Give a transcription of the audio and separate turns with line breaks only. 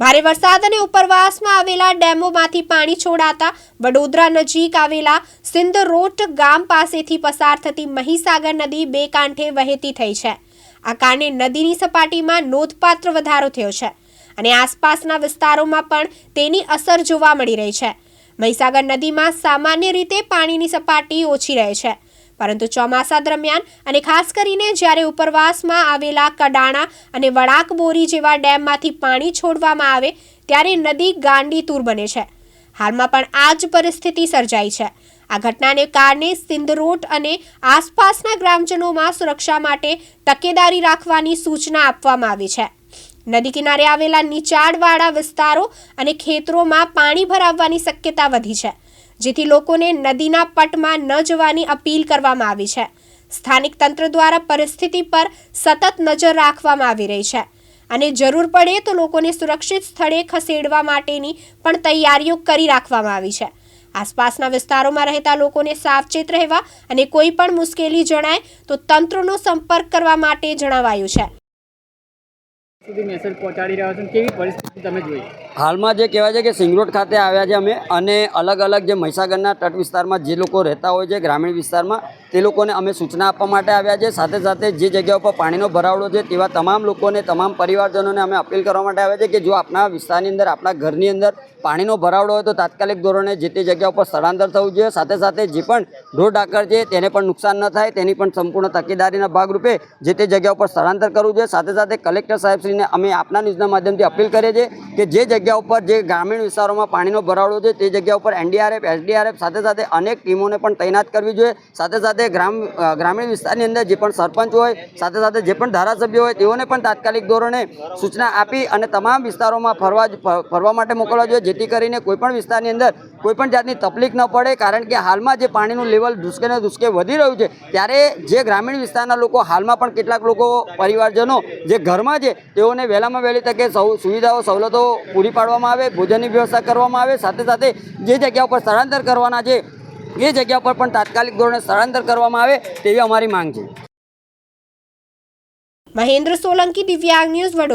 ભારે વરસાદ અને ઉપરવાસમાં આવેલા ડેમોમાંથી પાણી છોડાતા વડોદરા નજીક આવેલા સિંદરોટ ગામ પાસેથી પસાર થતી મહીસાગર નદી બે કાંઠે વહેતી થઈ છે। આ કારણે નદીની સપાટીમાં નોંધપાત્ર વધારો થયો છે અને આસપાસના વિસ્તારોમાં પણ તેની અસર જોવા મળી રહી છે। મહીસાગર નદીમાં સામાન્ય રીતે પાણીની સપાટી ઓછી રહે છે, પરંતુ ચોમાસા દરમિયાન અને ખાસ કરીને જ્યારે ઉપરવાસમાં આવેલા કડાણા અને વડાકબોરી જેવા ડેમમાંથી પાણી છોડવામાં આવે ત્યારે નદી ગાંડીતુર બને છે। હાલમાં પણ આ જ પરિસ્થિતિ સર્જાઈ છે। આ ઘટનાને કારણે સિંદરોટ અને આસપાસના ગ્રામજનોમાં સુરક્ષા માટે તકેદારી રાખવાની સૂચના આપવામાં આવી છે। નદી કિનારે આવેલા નીચાણવાળા વિસ્તારો અને ખેતરોમાં પાણી ભરાવવાની શક્યતા વધી છે, જેથી લોકોને નદીના પટમાં ન જવાની અપીલ કરવામાં આવી છે। સ્થાનિક તંત્ર દ્વારા પરિસ્થિતિ પર સતત નજર રાખવામાં આવી રહી છે અને જરૂર પડે તો લોકોને સુરક્ષિત સ્થળે ખસેડવા માટેની પણ તૈયારીઓ કરી રાખવામાં આવી છે। આસપાસના વિસ્તારોમાં રહેતા લોકોને સાવચેત રહેવા અને કોઈ પણ મુશ્કેલી જણાય તો તંત્રનો સંપર્ક કરવા માટે જણાવાયું છે।
સુધી મેસેજ પહોંચાડી રહ્યા છો, કેવી પરિસ્થિતિ તમે જોઈ?
હાલમાં જે કહેવાય છે કે સિંગરોડ ખાતે આવ્યા છે અમે, અને અલગ અલગ જે મહીસાગરના તટ વિસ્તારમાં જે લોકો રહેતા હોય છે ગ્રામીણ વિસ્તારમાં, તે લોકોને અમે સૂચના આપવા માટે આવ્યા છે। સાથે સાથે જે જગ્યા ઉપર પાણીનો ભરાવડો છે તેવા તમામ લોકોને, તમામ પરિવારજનોને અમે અપીલ કરવા માટે આવ્યા છે કે જો આપણા વિસ્તારની અંદર, આપણા ઘરની અંદર પાણીનો ભરાવડો હોય તો તાત્કાલિક ધોરણે જે તે જગ્યા ઉપર સ્થળાંતર થવું જોઈએ। સાથે સાથે જે પણ ઢોર ઢાકર છે તેને પણ નુકસાન ન થાય તેની પણ સંપૂર્ણ તકેદારીના ભાગરૂપે જે તે જગ્યા ઉપર સ્થળાંતર કરવું જોઈએ। સાથે સાથે કલેક્ટર સાહેબશ્રીને અમે આપના ન્યૂઝના માધ્યમથી અપીલ કરીએ છીએ કે જે જગ્યા ઉપર, જે ગ્રામીણ વિસ્તારોમાં પાણીનો ભરાવડો છે તે જગ્યા ઉપર NDRF, SDRF સાથે સાથે અનેક ટીમોને પણ તૈનાત કરવી જોઈએ। સાથે સાથે ગ્રામીણ વિસ્તારની અંદર જે પણ સરપંચ હોય, સાથે સાથે જે પણ ધારાસભ્યો હોય તેઓને પણ તાત્કાલિક ધોરણે સૂચના આપી અને તમામ વિસ્તારોમાં ફરવા માટે મોકલવા જોઈએ, જેથી કરીને કોઈપણ વિસ્તારની અંદર કોઈપણ જાતની તકલીફ ન પડે। કારણ કે હાલમાં જે પાણીનું લેવલ ધુસકે ને ધુસકે વધી રહ્યું છે, ત્યારે જે ગ્રામીણ વિસ્તારના લોકો, હાલમાં પણ કેટલાક લોકો, પરિવારજનો જે ઘરમાં છે તેઓને વહેલામાં વહેલી તકે સુવિધાઓ, સવલતો પૂરી પાડવામાં આવે, ભોજનની વ્યવસ્થા કરવામાં આવે। સાથે સાથે જે જગ્યા ઉપર સ્થળાંતર કરવાના છે એ જગ્યા પર પણ તાત્કાલિક ધોરણે સ્થળાંતર કરવામાં આવે તેવી અમારી માંગ છે।
મહેન્દ્ર સોલંકી, દિવ્યાંગ ન્યૂઝ, વડોદરા।